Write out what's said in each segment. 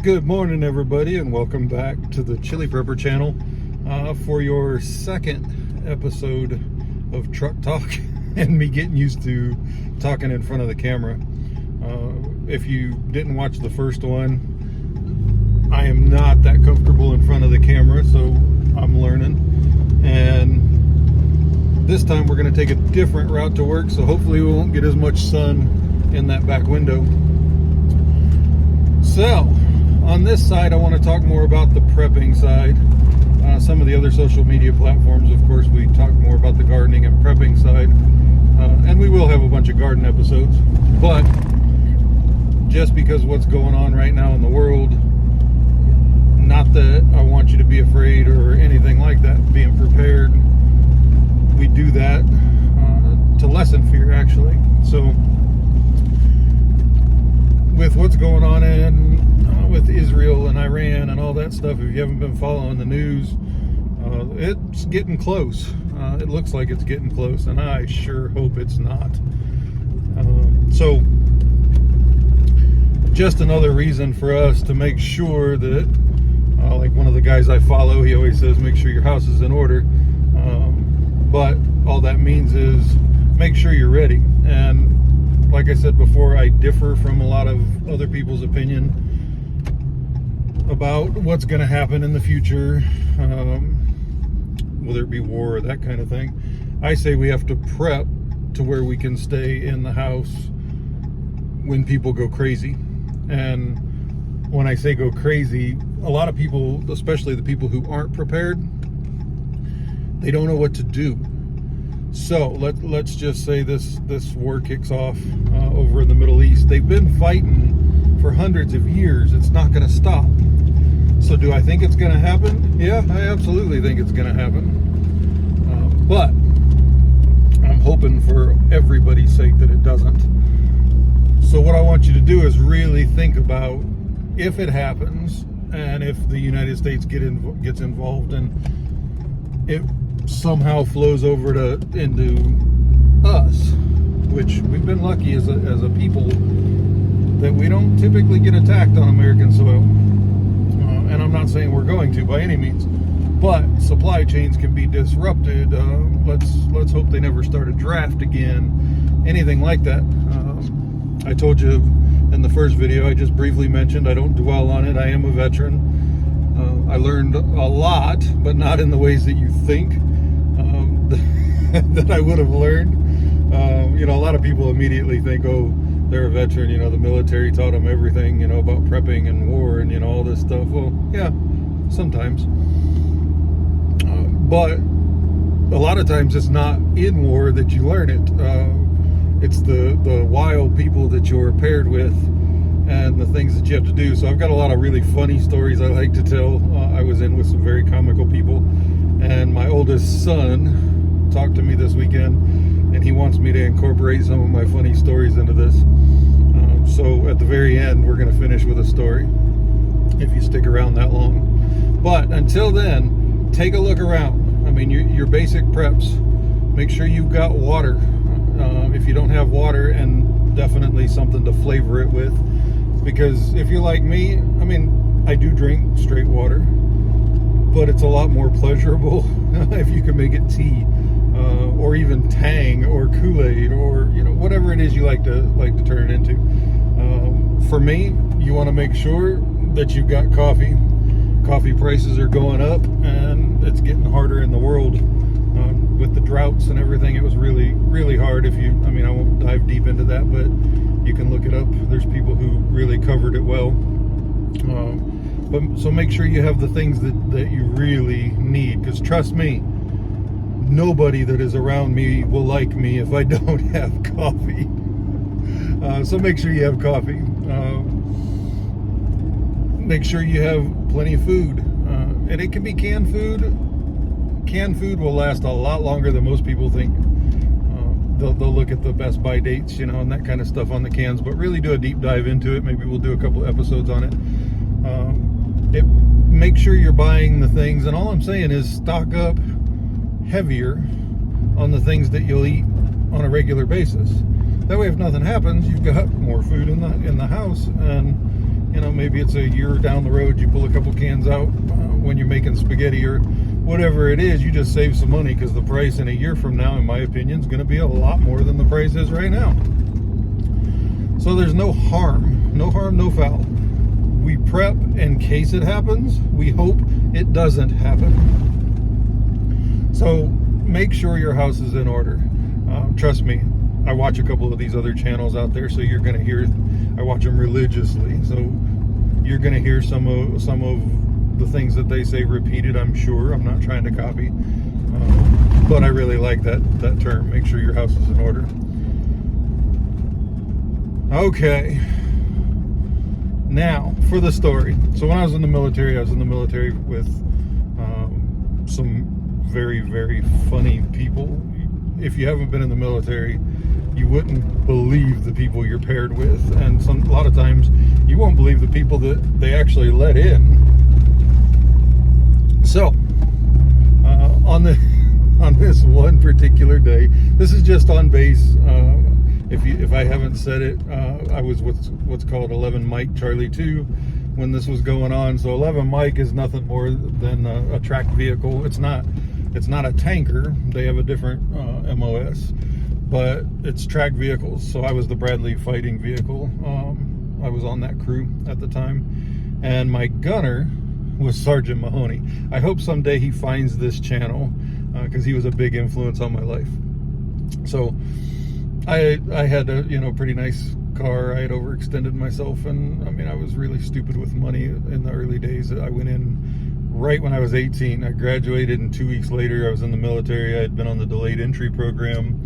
Good morning, everybody, and welcome back to the Chili Prepper channel for your second episode of Truck Talk and me getting used to talking in front of the camera. If you didn't watch the first one, I am not that comfortable in front of the camera, so I'm learning. And this time we're going to take a different route to work, so hopefully we won't get as much sun in that back window. So, on this side, I want to talk more about the prepping side. Some of the other social media platforms, of course, we talk more about the gardening and prepping side. And we will have a bunch of garden episodes. But just because what's going on right now in the world, not that I want you to be afraid or anything like that, being prepared, we do that to lessen fear, actually. So, with what's going on with Israel and Iran and all that stuff, if you haven't been following the news, it's getting close. It looks like it's getting close, and I sure hope it's not. So, just another reason for us to make sure that, like one of the guys I follow, he always says, make sure your house is in order. But all that means is make sure you're ready. And like I said before, I differ from a lot of other people's opinion about what's going to happen in the future, whether it be war or that kind of thing. I say we have to prep to where we can stay in the house when people go crazy. And when I say go crazy, a lot of people, especially the people who aren't prepared, they don't know what to do. So let's just say this war kicks off over in the Middle East. They've been fighting for hundreds of years. It's not going to stop. So do I think it's going to happen? Yeah, I absolutely think it's going to happen. But I'm hoping for everybody's sake that it doesn't. So what I want you to do is really think about if it happens and if the United States gets involved and it somehow flows over into us, which we've been lucky as a people that we don't typically get attacked on American soil. And I'm not saying we're going to by any means, but supply chains can be disrupted. Let's hope they never start a draft again, anything like that. I told you in the first video, I just briefly mentioned, I don't dwell on it. I am a veteran. I learned a lot, but not in the ways that you think that I would have learned. A lot of people immediately think, oh, they're a veteran, the military taught them everything, about prepping and war and, all this stuff. Well, yeah, sometimes. But a lot of times it's not in war that you learn it. It's the wild people that you're paired with and the things that you have to do. So I've got a lot of really funny stories I like to tell. I was in with some very comical people. And my oldest son talked to me this weekend, and he wants me to incorporate some of my funny stories into this. So at the very end, we're going to finish with a story, if you stick around that long. But until then, take a look around. I mean, your basic preps. Make sure you've got water. If you don't have water, and definitely something to flavor it with. Because if you're like me, I mean, I do drink straight water, but it's a lot more pleasurable if you can make it tea. Or even Tang or Kool-Aid or whatever it is you like to turn it into. For me, you want to make sure that you've got coffee. Coffee prices are going up, and it's getting harder in the world with the droughts and everything. It was really, really hard. I won't dive deep into that, but you can look it up. There's people who really covered it well. So make sure you have the things that you really need, because trust me, nobody that is around me will like me if I don't have coffee. So make sure you have coffee. Make sure you have plenty of food. And it can be canned food. Canned food will last a lot longer than most people think. They'll look at the best by dates, and that kind of stuff on the cans, but really do a deep dive into it. Maybe we'll do a couple episodes on it. Make sure you're buying the things, and all I'm saying is stock up heavier on the things that you'll eat on a regular basis. That way, if nothing happens, you've got more food in the house, and maybe it's a year down the road, you pull a couple cans out when you're making spaghetti or whatever it is, you just save some money, because the price in a year from now, in my opinion, is going to be a lot more than the price is right now. So there's no harm, no foul. We prep in case it happens. We hope it doesn't happen. So make sure your house is in order. Trust me, I watch a couple of these other channels out there, so you're going to hear, I watch them religiously, so you're going to hear some of the things that they say repeated, I'm sure. I'm not trying to copy, but I really like that term. Make sure your house is in order. Okay, now for the story. So when I was in the military, with some very, very funny people. If you haven't been in the military, you wouldn't believe the people you're paired with, and a lot of times you won't believe the people that they actually let in. So on this one particular day, this is just on base. If I haven't said it, I was with what's called 11 Mike Charlie 2 when this was going on. So 11 Mike is nothing more than a tracked vehicle. It's not a tanker. They have a different MOS, but it's tracked vehicles. So I was the Bradley fighting vehicle. I was on that crew at the time, and my gunner was Sergeant Mahoney. I hope someday he finds this channel, because he was a big influence on my life. So I had a pretty nice car. I had overextended myself, and I mean, I was really stupid with money in the early days. I went in right when I was 18. I graduated, and 2 weeks later I was in the military. I had been on the delayed entry program.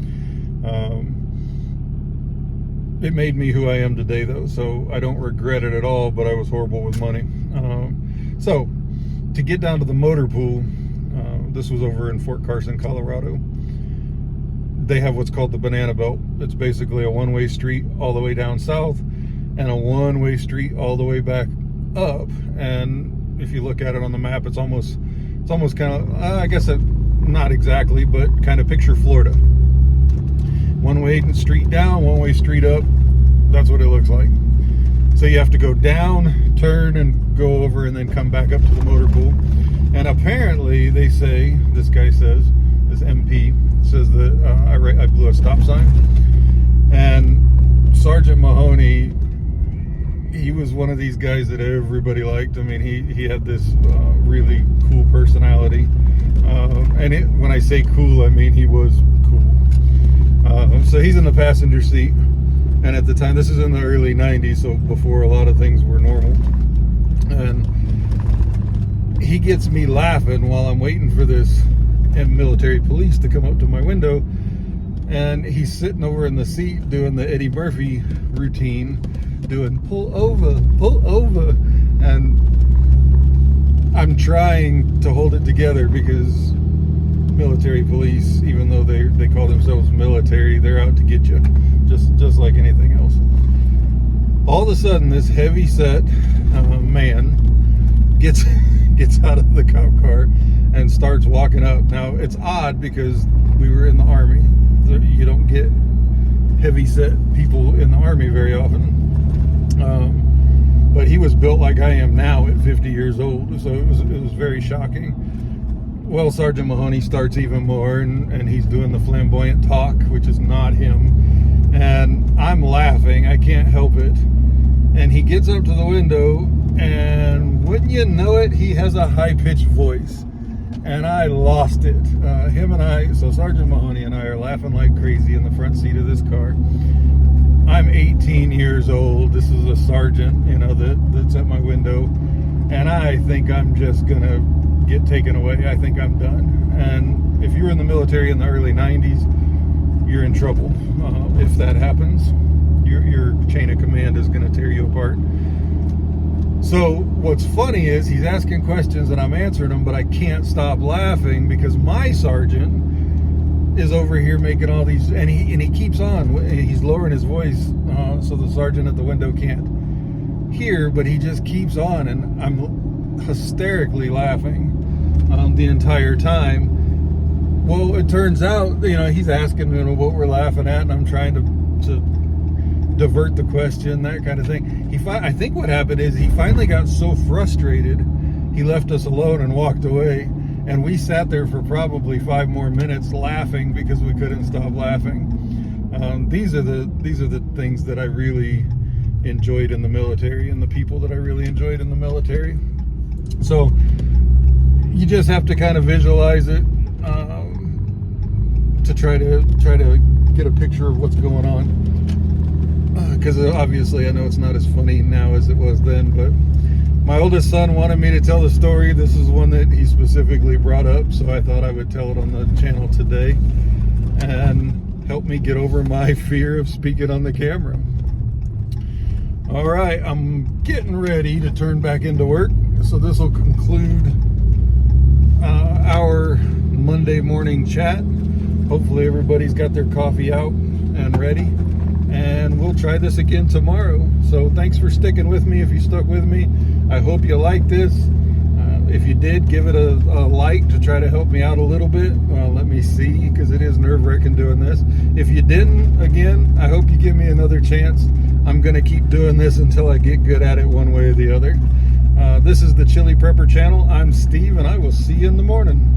It made me who I am today, though, so I don't regret it at all, but I was horrible with money. So to get down to the motor pool, this was over in Fort Carson, Colorado. They have what's called the Banana Belt. It's basically a one-way street all the way down south and a one-way street all the way back up. And if you look at it on the map, it's almost kind of, I guess not exactly, but kind of picture Florida. One-way street down, one-way street up. That's what it looks like. So you have to go down, turn, and go over, and then come back up to the motor pool. And apparently, they say, this guy says, this MP says that I blew a stop sign. And Sergeant Mahoney, he was one of these guys that everybody liked. I mean, he had this really cool personality. And when I say cool, I mean he was cool. So he's in the passenger seat. And at the time, this is in the early 90s, so before a lot of things were normal. And he gets me laughing while I'm waiting for this military police to come up to my window. And he's sitting over in the seat doing the Eddie Murphy routine, doing pull over. And I'm trying to hold it together, because military police, even though they call themselves military, they're out to get you, just like anything else. All of a sudden, this heavy set man gets out of the cop car and starts walking up. Now, it's odd because we were in the Army. You don't get heavy set people in the Army very often. But he was built like I am now at 50 years old, so it was very shocking. Well, Sergeant Mahoney starts even more, and he's doing the flamboyant talk, which is not him. And I'm laughing, I can't help it. And he gets up to the window, and wouldn't you know it, he has a high-pitched voice. And I lost it. So Sergeant Mahoney and I are laughing like crazy in the front seat of this car. I'm 18 years old. This is a sergeant, that's at my window. And I think I'm just gonna get taken away. I think I'm done. And if you were in the military in the early 90s, you're in trouble. If that happens, your chain of command is gonna tear you apart. So what's funny is he's asking questions and I'm answering them, but I can't stop laughing because my sergeant is over here making all these, and he keeps on. He's lowering his voice so the sergeant at the window can't hear, but he just keeps on, and I'm hysterically laughing the entire time. Well, it turns out, he's asking me what we're laughing at, and I'm trying to divert the question, that kind of thing. I think what happened is he finally got so frustrated, he left us alone and walked away. And we sat there for probably 5 more minutes laughing because we couldn't stop laughing. These are the things that I really enjoyed in the military, and the people that I really enjoyed in the military. So you just have to kind of visualize it to try to get a picture of what's going on. Because obviously I know it's not as funny now as it was then, but my oldest son wanted me to tell the story. This is one that he specifically brought up, so I thought I would tell it on the channel today and help me get over my fear of speaking on the camera. All right, I'm getting ready to turn back into work, so this will conclude our Monday morning chat. Hopefully everybody's got their coffee out and ready, and we'll try this again tomorrow. So thanks for sticking with me. If you stuck with me, I hope you liked this. If you did, give it a like to try to help me out a little bit. Well, let me see, because it is nerve-wracking doing this. If you didn't, again, I hope you give me another chance. I'm going to keep doing this until I get good at it one way or the other. This is the Chili Prepper channel. I'm Steve, and I will see you in the morning.